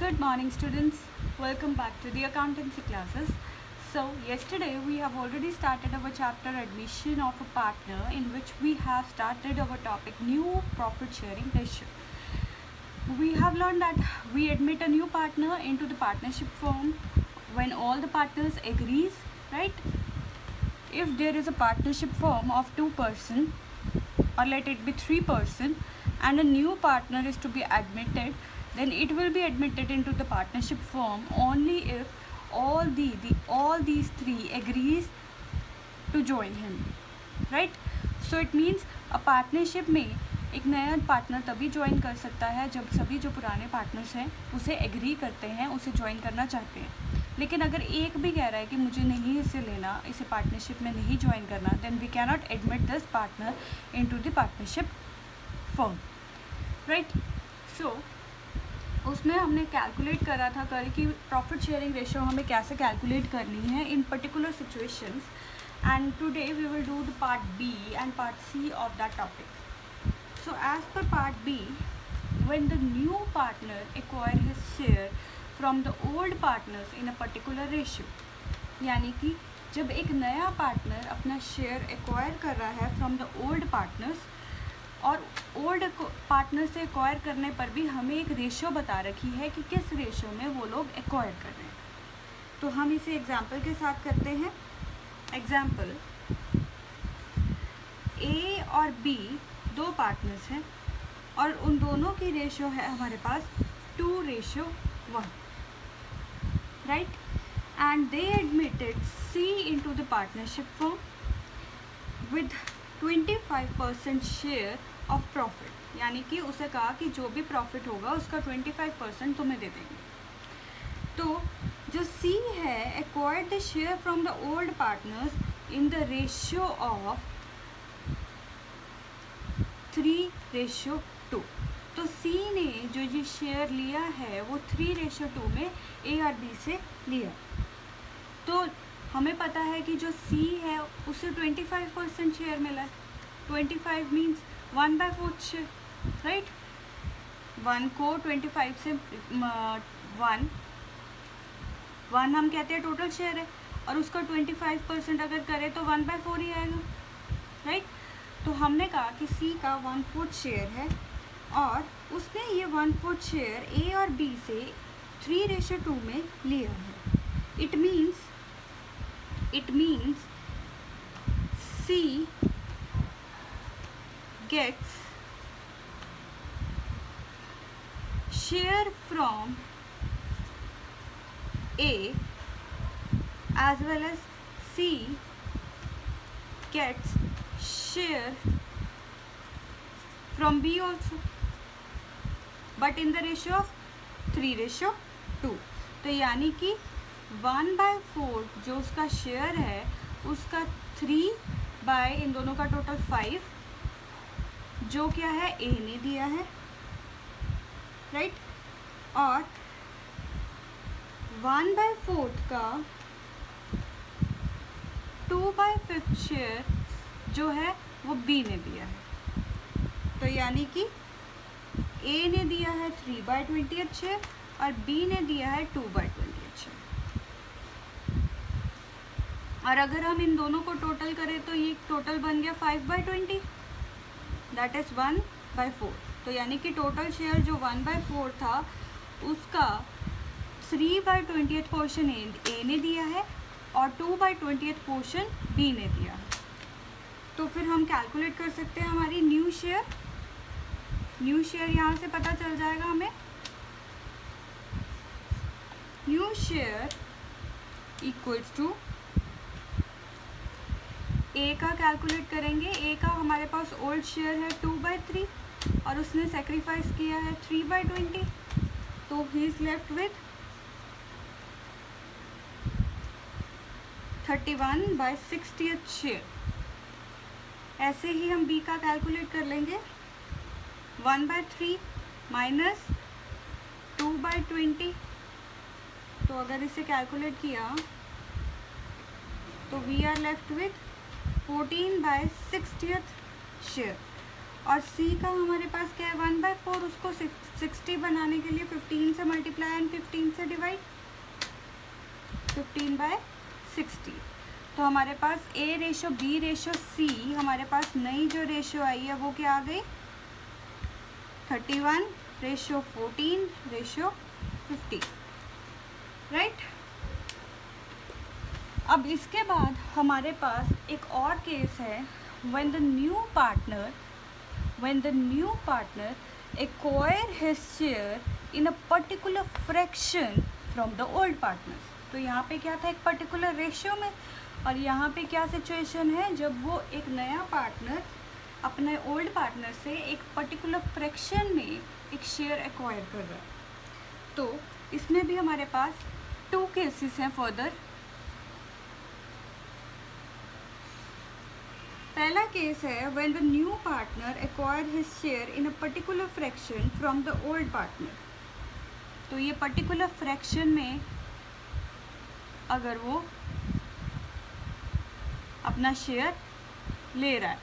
Good morning, students. Welcome back to the accountancy classes. So, yesterday we have already started our chapter admission of a partner, in which we have started our topic new profit sharing ratio. We have learned that we admit a new partner into the partnership firm when all the partners agrees, right? If there is a partnership firm of 2 person, or let it be 3 person, and a new partner is to be admitted, then it will be admitted into the partnership firm only if all these 3 agrees to join him, right? So it means a partnership में एक नया partner तभी join कर सकता है जब सभी जो पुराने पार्टनर्स हैं उसे एग्री करते हैं, उसे ज्वाइन करना चाहते हैं. लेकिन अगर एक भी कह रहा है कि मुझे नहीं इसे लेना, इसे पार्टनरशिप में नहीं ज्वाइन करना, then we can not admit this partner into the partnership firm, right? So उसमें हमने कैलकुलेट करा था कल कि प्रॉफिट शेयरिंग रेशियो हमें कैसे कैलकुलेट करनी है in particular situations, and today we will do the part B and part C of that topic. So as per part B, when the new partner acquire his share from the old partners in a particular ratio, यानी कि जब एक नया partner अपना share acquire कर रहा है from the old partners, और ओल्ड पार्टनर से एक्वायर करने पर भी हमें एक रेशियो बता रखी है कि किस रेशियो में वो लोग एक्वायर कर रहे हैं. तो हम इसे एग्जाम्पल के साथ करते हैं. एग्जाम्पल, ए और बी 2 पार्टनर्स हैं और उन दोनों की रेशियो है हमारे पास 2:1, right? And they admitted C into the partnership firm with 25% share of profit, यानी कि उसे कहा कि जो भी प्रॉफिट होगा उसका 25% तुम्हें दे देंगे. तो जो सी है acquired the share from the old partners in the ratio of 3:2. तो सी ने जो ये शेयर लिया है वो 3:2 में ए और बी से लिया. तो हमें पता है कि जो सी है उसे 25% शेयर मिला है. 25 मीन्स 1/4 शेयर, राइट? 1 को 25 से 1 हम कहते हैं टोटल शेयर है, और उसका 25% अगर करें तो 1/4 ही आएगा, राइट? तो हमने कहा कि सी का 1/4 शेयर है और उसने ये 1/4 शेयर ए और बी से 3:2 में लिया है. It means C gets share from A as well as C gets share from B also, but in the ratio of 3:2. तो यानी कि 1/4 जो उसका शेयर है उसका 3 इन दोनों का टोटल 5, जो क्या है ए ने दिया है, राइट? और 1/4 का 2/5 शेयर जो है वो बी ने दिया है. तो यानी कि ए ने दिया है 3/20 शेयर और बी ने दिया है 2/20 शेयर. और अगर हम इन दोनों को टोटल करें तो ये टोटल बन गया 5/20, दैट इज़ 1/4. तो यानी कि टोटल शेयर जो 1/4 था उसका 3/20 पोर्शन ए ने दिया है और 2/20 पोर्शन बी ने दिया है. तो फिर हम कैलकुलेट कर सकते हैं हमारी न्यू शेयर यहाँ से पता चल जाएगा हमें. न्यू शेयर इक्वल्स टू ए का कैलकुलेट करेंगे. ए का हमारे पास ओल्ड शेयर है 2/3 और उसने सेक्रीफाइस किया है 3/20, तो he is left with 31/60 share. ऐसे ही हम बी का कैलकुलेट कर लेंगे. 1/3 माइनस 2/20, तो अगर इसे कैलकुलेट किया तो we are left with 14/60 share. और सी का हमारे पास क्या है 1/4, उसको 60 बनाने के लिए 15 से मल्टीप्लाई मल्टीप्लाई एंड 15 से डिवाइड, 15/60। तो हमारे पास A ratio B ratio C, हमारे पास नई जो रेशो आई है वो क्या आ गई, 31:14:50, राइट। अब इसके बाद हमारे पास एक और केस है, when the new partner acquire his share in a particular fraction from the old partners। तो यहाँ पे क्या था, एक पर्टिकुलर रेशियो में, और यहाँ पे क्या सिचुएशन है, जब वो एक नया पार्टनर अपने ओल्ड पार्टनर से एक पर्टिकुलर फ्रैक्शन में एक शेयर एक्वायर कर रहा है। तो इसमें भी हमारे पास 2 केसेस हैं फर्दर। पहला केस है when the new partner acquire his share in a particular fraction from the old partner। तो ये पर्टिकुलर फ्रैक्शन में अगर वो अपना शेयर ले रहा है,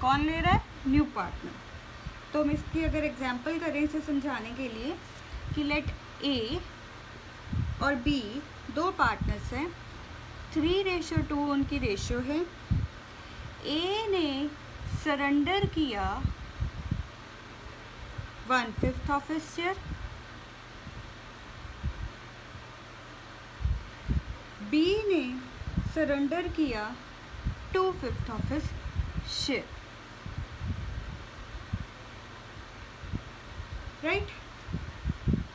कौन ले रहा है, न्यू पार्टनर। तो हम इसकी अगर एग्जांपल करें इसे समझाने के लिए कि लेट A और B 2 पार्टनर्स हैं, 3:2 उनकी रेशियो है। A ने सरेंडर किया 1/5 ऑफ हिज शेयर, B ने सरेंडर किया 2/5 of his share, right,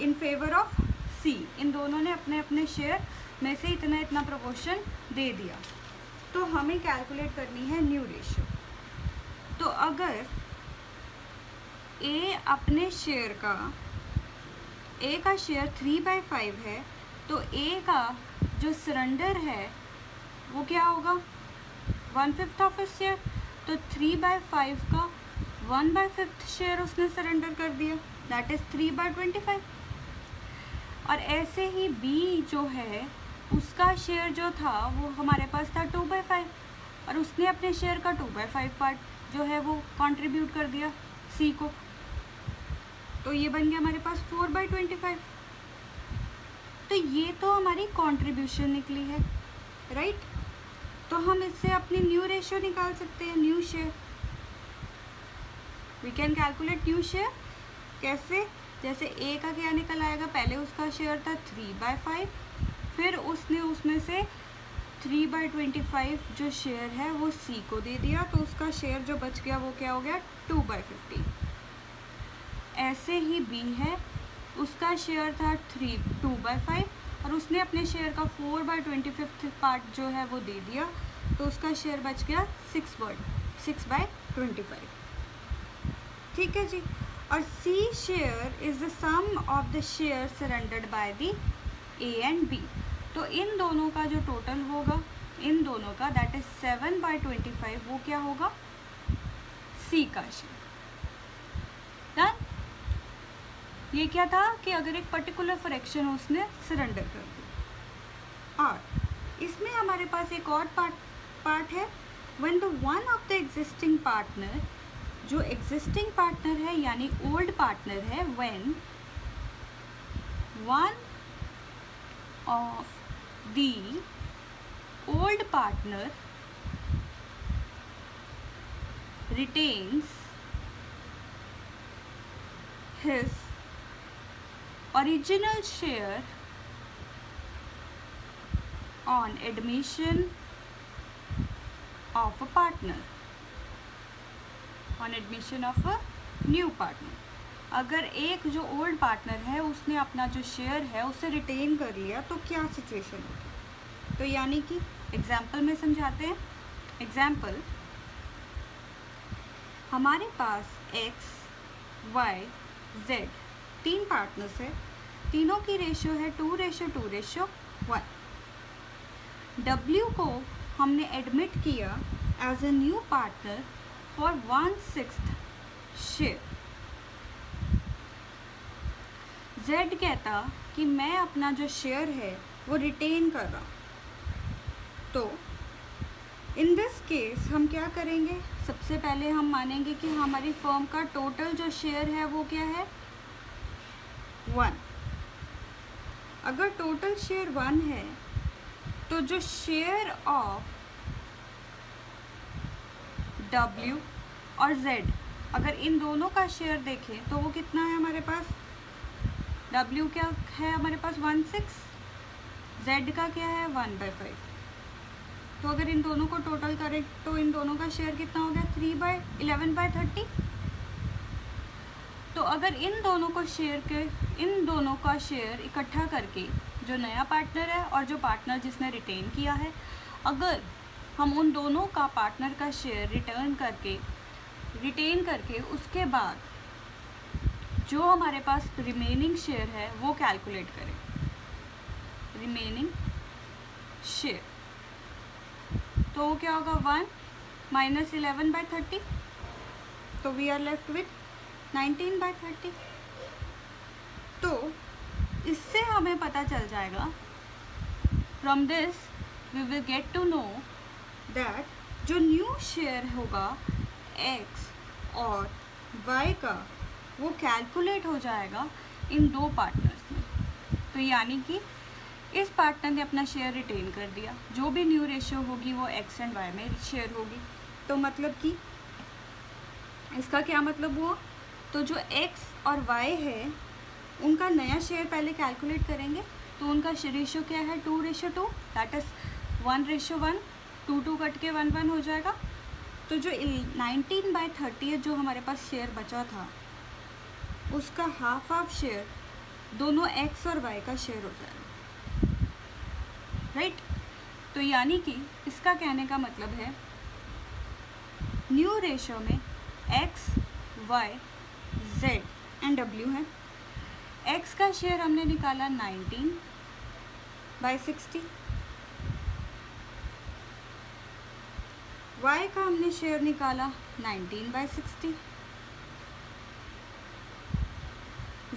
in favour of C। इन दोनों ने अपने अपने शेयर में से इतना इतना प्रोपोर्शन दे दिया। तो हमें कैलकुलेट करनी है न्यू रेशियो। तो अगर A अपने शेयर का, A का शेयर 3/5 है, तो A का जो सरेंडर है वो क्या होगा, 1/5 ऑफ हिज शेयर। तो 3/5 का 1/5 शेयर उसने सरेंडर कर दिया, दैट इज़ 3/25। और ऐसे ही B जो है उसका शेयर जो था वो हमारे पास था 2/5, और उसने अपने शेयर का 2/5 पार्ट जो है वो कंट्रीब्यूट कर दिया C को। तो ये बन गया हमारे पास 4/25। तो ये तो हमारी कंट्रीब्यूशन निकली है, राइट। तो हम इससे अपनी न्यू रेशियो निकाल सकते हैं, new share. We can calculate new share कैसे, जैसे A का क्या निकल आएगा, पहले उसका शेयर था 3/5, फिर उसने उसमें से 3/25 जो शेयर है वो C को दे दिया, तो उसका शेयर जो बच गया वो क्या हो गया, 2/15। ऐसे ही B है, उसका शेयर था 2/5 और उसने अपने शेयर का 4/25 पार्ट जो है वो दे दिया, तो उसका शेयर बच गया 6/25। ठीक है जी। और C share is the sum of the share surrendered by the A and B। तो इन दोनों का जो टोटल होगा, इन दोनों का, दैट इज 7/25, वो क्या होगा, C का शेयर। डन। ये क्या था कि अगर एक पर्टिकुलर फ्रैक्शन उसने सरेंडर कर दिया। और इसमें हमारे पास एक और पार्ट है, when the one of the existing partner, जो एग्जिस्टिंग पार्टनर है यानी ओल्ड पार्टनर है, when one of the old partner retains his original share on admission of a partner, on admission of a new partner। अगर एक जो old partner है उसने अपना जो शेयर है उसे रिटेन कर लिया तो क्या सिचुएशन होगी। तो यानी कि एग्जाम्पल में समझाते हैं। एग्जाम्पल, हमारे पास x, y, z 3 पार्टनर्स है, तीनों की रेशियो है 2:2:1। W को हमने एडमिट किया as a new partner for 1/6 share. Z कहता कि मैं अपना जो शेयर है वो रिटेन कर रहा हूँ। तो इन दिस केस हम क्या करेंगे, सबसे पहले हम मानेंगे कि हमारी फर्म का टोटल जो शेयर है वो क्या है, 1। अगर टोटल शेयर 1 है तो जो शेयर ऑफ W और Z, अगर इन दोनों का शेयर देखें तो वो कितना है हमारे पास? W क्या है हमारे पास 1/6, Z का क्या है 1/5। तो अगर इन दोनों को टोटल करें तो इन दोनों का शेयर कितना हो गया 3/11/30। तो अगर इन दोनों का शेयर इकट्ठा करके जो नया पार्टनर है और जो पार्टनर जिसने रिटेन किया है, अगर हम उन दोनों का पार्टनर का शेयर रिटेन करके उसके बाद जो हमारे पास रिमेनिंग शेयर है वो कैलकुलेट करें, रिमेनिंग शेयर, तो वो क्या होगा 1 - 11/30, तो वी आर लेफ्ट विथ 19/30। तो इससे हमें पता चल जाएगा, from this we will get to know that जो न्यू शेयर होगा x और y का वो कैलकुलेट हो जाएगा इन दो पार्टनर्स में। तो यानी कि इस पार्टनर ने अपना शेयर रिटेन कर दिया, जो भी न्यू रेशियो होगी वो x एंड y में शेयर होगी। तो मतलब कि इसका क्या मतलब हुआ? तो जो x और y है उनका नया शेयर पहले कैलकुलेट करेंगे, तो उनका रेशियो क्या है 2:2, दैट इज़ 1:1, 2 कट के 1 हो जाएगा। तो जो 19/30 जो हमारे पास शेयर बचा था उसका हाफ शेयर दोनों x और y का शेयर हो जाएगा, राइट। तो यानी कि इसका कहने का मतलब है न्यू रेशियो में x, y, z and w है। x का शेयर हमने निकाला 19/60, y का हमने शेयर निकाला 19/60,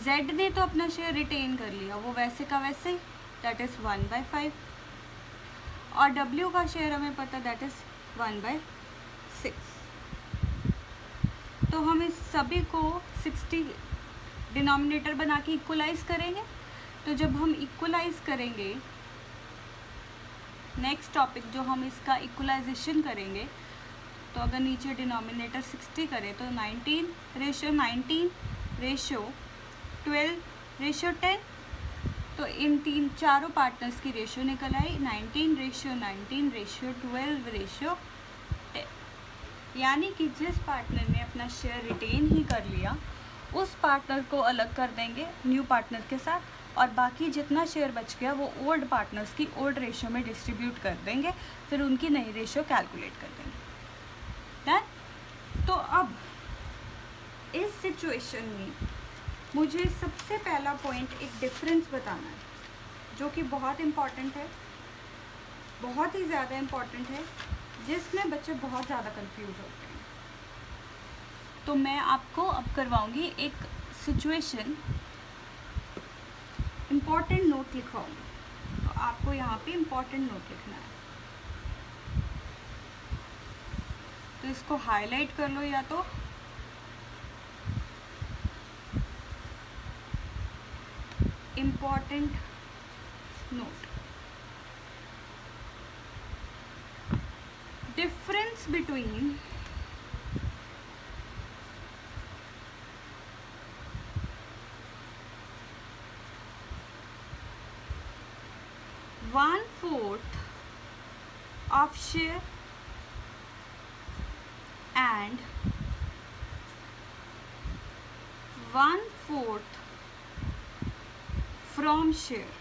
z ने तो अपना शेयर रिटेन कर लिया, वो वैसे का वैसे ही, दैट इज़ 1/5, और w का शेयर हमें पता दैट इज़ 1/6। तो हम इस सभी को 60 डिनोमिनेटर बना के इक्वलाइज करेंगे। तो जब हम इक्वलाइज करेंगे, नेक्स्ट टॉपिक जो हम इसका इक्वलाइजेशन करेंगे, तो अगर नीचे डिनोमिनेटर 60 करें तो 19:12:10, तो इन चारों पार्टनर्स की रेशियो निकल आई 19:19:12:10। यानी कि जिस पार्टनर ने अपना शेयर रिटेन ही कर लिया उस पार्टनर को अलग कर देंगे न्यू पार्टनर के साथ, और बाकी जितना शेयर बच गया वो ओल्ड पार्टनर्स की ओल्ड रेशियो में डिस्ट्रीब्यूट कर देंगे, फिर उनकी नई रेशियो कैलकुलेट कर देंगे। डन। तो अब इस सिचुएशन में मुझे सबसे पहला पॉइंट एक डिफरेंस बताना है जो कि बहुत इम्पॉर्टेंट है, बहुत ही ज़्यादा इम्पॉर्टेंट है, जिसमें बच्चे बहुत ज़्यादा कंफ्यूज होते हैं। तो मैं आपको अब करवाऊंगी एक सिचुएशन, इम्पॉर्टेंट नोट लिखवाऊंगी, तो आपको यहाँ पे इम्पॉर्टेंट नोट लिखना है। तो इसको हाईलाइट कर लो या तो important note. Difference between one-fourth of share and 1/4 from share।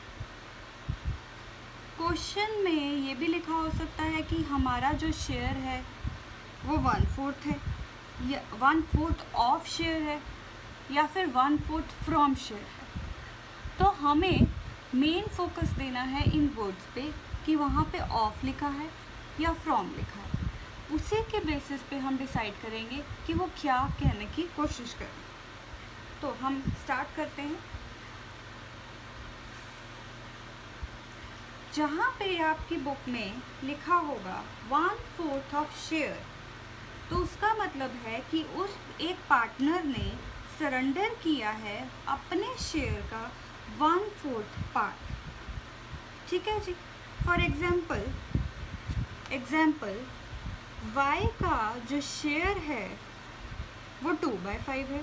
Question में ये भी लिखा हो सकता है कि हमारा जो शेयर है वो 1/4 है, या 1/4 ऑफ शेयर है, या फिर 1/4 फ्रॉम शेयर है। तो हमें मेन फोकस देना है इन वर्ड्स पे कि वहाँ पे ऑफ लिखा है या फ्रॉम लिखा है, उसी के बेसिस पे हम डिसाइड करेंगे कि वो क्या कहने की कोशिश करें। तो हम स्टार्ट करते हैं। जहाँ पे आपकी बुक में लिखा होगा 1/4 ऑफ शेयर, तो उसका मतलब है कि उस एक पार्टनर ने सरेंडर किया है अपने शेयर का 1/4 पार्ट। ठीक है जी। फॉर एग्जाम्पल y का जो शेयर है वो 2/5 है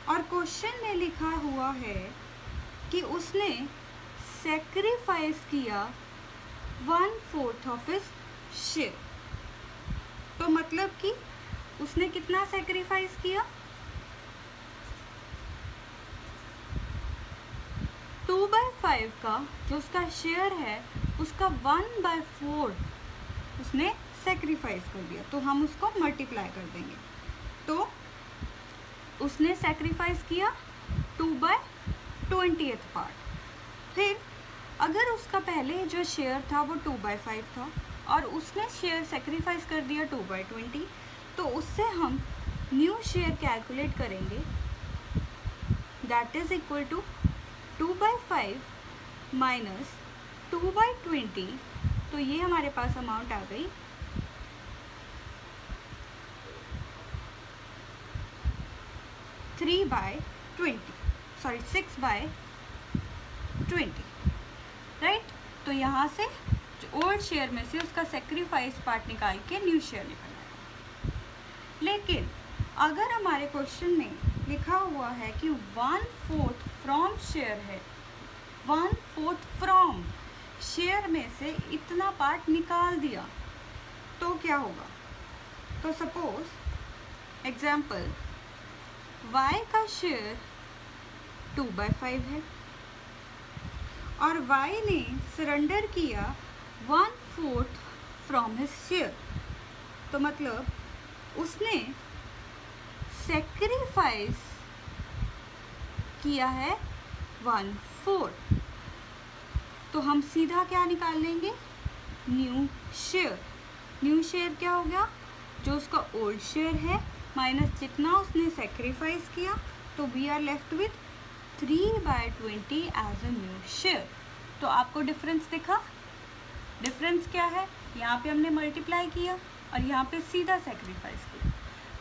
और क्वेश्चन में लिखा हुआ है कि उसने सेक्रीफाइस किया 1/4 ऑफ हिज शेयर। तो मतलब कि उसने कितना सेक्रीफाइस किया? 2/5 का जो उसका शेयर है उसका 1/4 उसने सेक्रीफाइस कर दिया, तो हम उसको मल्टीप्लाई कर देंगे। तो उसने सेक्रीफाइस किया 2/20th पार्ट। फिर अगर उसका पहले जो शेयर था वो 2/5 था और उसने शेयर सेक्रीफाइस कर दिया 2/20, तो उससे हम न्यू शेयर कैलकुलेट करेंगे, that is equal to 2/5 minus 2/20। तो ये हमारे पास अमाउंट आ गई 6/20, राइट। तो यहाँ से ओल्ड शेयर में से उसका सेक्रीफाइस पार्ट निकाल के न्यू शेयर निकालना है। लेकिन अगर हमारे क्वेश्चन में लिखा हुआ है कि 1/4 फ्रॉम शेयर है, 1/4 फ्रॉम शेयर में से इतना पार्ट निकाल दिया, तो क्या होगा? तो सपोज एग्जाम्पल y का शेयर 2/5 है और y ने सरेंडर किया 1/4 फ्रॉम हिज शेयर। तो मतलब उसने सेक्रीफाइस किया है 1/4। तो हम सीधा क्या निकाल लेंगे? New share. न्यू शेयर क्या हो गया? जो उसका ओल्ड शेयर है माइनस जितना उसने सेक्रीफाइस किया, तो we are left with 3/20 as a new share. तो आपको डिफरेंस दिखा? डिफरेंस क्या है? यहाँ पे हमने मल्टीप्लाई किया और यहाँ पे सीधा सेक्रीफाइस किया।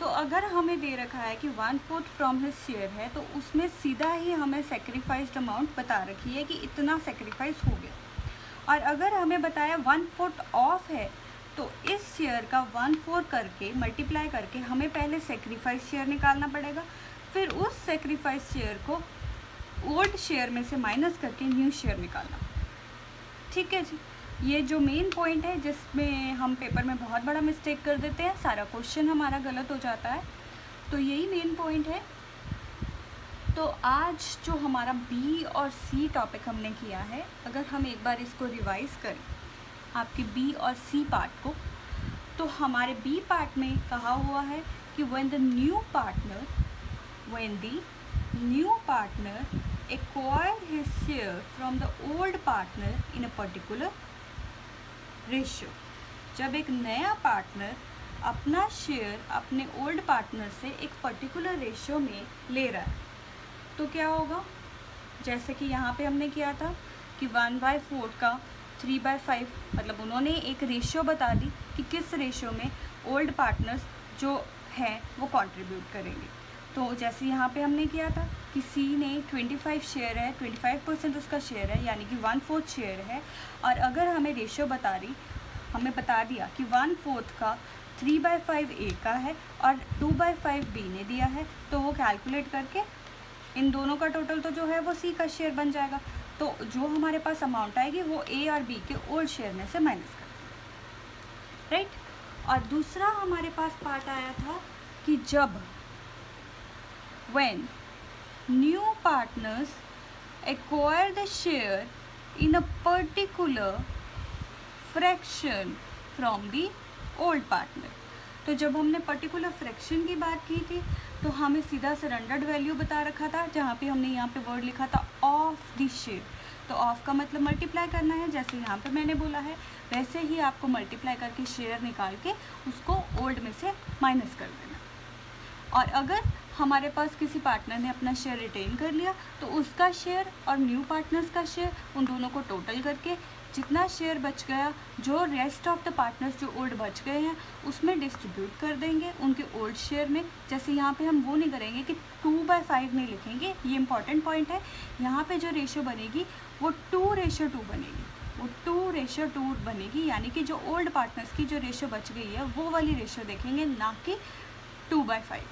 तो अगर हमें दे रखा है कि 1/4 फ्रॉम हिज शेयर है, तो उसमें सीधा ही हमें सेक्रीफाइस्ड अमाउंट बता रखी है कि इतना सेक्रीफाइस हो गया। और अगर हमें बताया 1/4 ऑफ है, तो इस शेयर का 1/4 करके मल्टीप्लाई करके हमें पहले सेक्रीफाइस शेयर निकालना पड़ेगा, फिर उस सेक्रीफाइस शेयर को ओल्ड शेयर में से माइनस करके न्यू शेयर निकालना। ठीक है जी। ये जो मेन पॉइंट है जिसमें हम पेपर में बहुत बड़ा मिस्टेक कर देते हैं, सारा क्वेश्चन हमारा गलत हो जाता है, तो यही मेन पॉइंट है। तो आज जो हमारा बी और सी टॉपिक हमने किया है, अगर हम एक बार इसको रिवाइज करें आपके बी और सी पार्ट को, तो हमारे बी पार्ट में कहा हुआ है कि when the new partner acquired his share from the old partner in a particular ratio। जब एक नया पार्टनर अपना शेयर अपने ओल्ड पार्टनर से एक पर्टिकुलर रेशियो में ले रहा है, तो क्या होगा? जैसे कि यहाँ पे हमने किया था कि 1/4 का 3/5, मतलब उन्होंने एक रेशियो बता दी कि किस रेशियो में ओल्ड पार्टनर्स जो हैं वो कंट्रीब्यूट करेंगे। तो जैसे यहाँ पे हमने किया था कि सी ने 25 शेयर है, 25% उसका शेयर है, यानी कि 1/4 शेयर है। और अगर हमें रेशियो हमें बता दिया कि 1/4 का 3/5 ए का है और 2/5 बी ने दिया है, तो वो कैलकुलेट करके इन दोनों का टोटल तो जो है वो सी का शेयर बन जाएगा। तो जो हमारे पास अमाउंट आएगी वो ए और बी के ओल्ड शेयर में से माइनस कर देंगे, राइट। और दूसरा हमारे पास पार्ट आया था कि जब when new partners acquire the share in a particular fraction from the old partner। तो जब हमने पर्टिकुलर फ्रैक्शन की बात की थी, तो हमें सीधा सरेंडर्ड वैल्यू बता रखा था, जहाँ पे हमने यहाँ पे वर्ड लिखा था ऑफ द शेयर। तो ऑफ का मतलब मल्टीप्लाई करना है, जैसे यहाँ पे मैंने बोला है वैसे ही आपको मल्टीप्लाई करके शेयर निकाल के उसको ओल्ड में से माइनस कर देना। और अगर हमारे पास किसी पार्टनर ने अपना शेयर रिटेन कर लिया, तो उसका शेयर और न्यू पार्टनर्स का शेयर, उन दोनों को टोटल करके जितना शेयर बच गया, जो रेस्ट ऑफ द पार्टनर्स जो ओल्ड बच गए हैं उसमें डिस्ट्रीब्यूट कर देंगे उनके ओल्ड शेयर में। जैसे यहाँ पे हम वो नहीं करेंगे कि 2/5 नहीं लिखेंगे, ये इंपॉर्टेंट पॉइंट है। यहाँ पे जो रेशियो बनेगी वो 2:2 बनेगी, वो 2:2 बनेगी, यानी कि जो ओल्ड पार्टनर्स की जो रेशियो बच गई है वो वाली रेशियो देखेंगे, ना कि 2/5।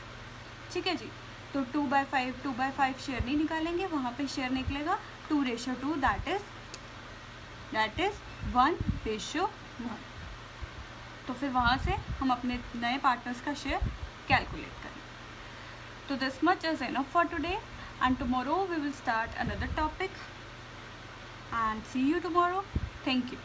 ठीक है जी। तो 2/5 शेयर नहीं निकालेंगे, वहाँ पे शेयर निकलेगा 2:2, दैट इज़ 1:1। तो फिर वहाँ से हम अपने नए पार्टनर्स का शेयर कैलकुलेट करें। तो this much is enough for today, and tomorrow we will start another topic, and see you tomorrow. Thank you.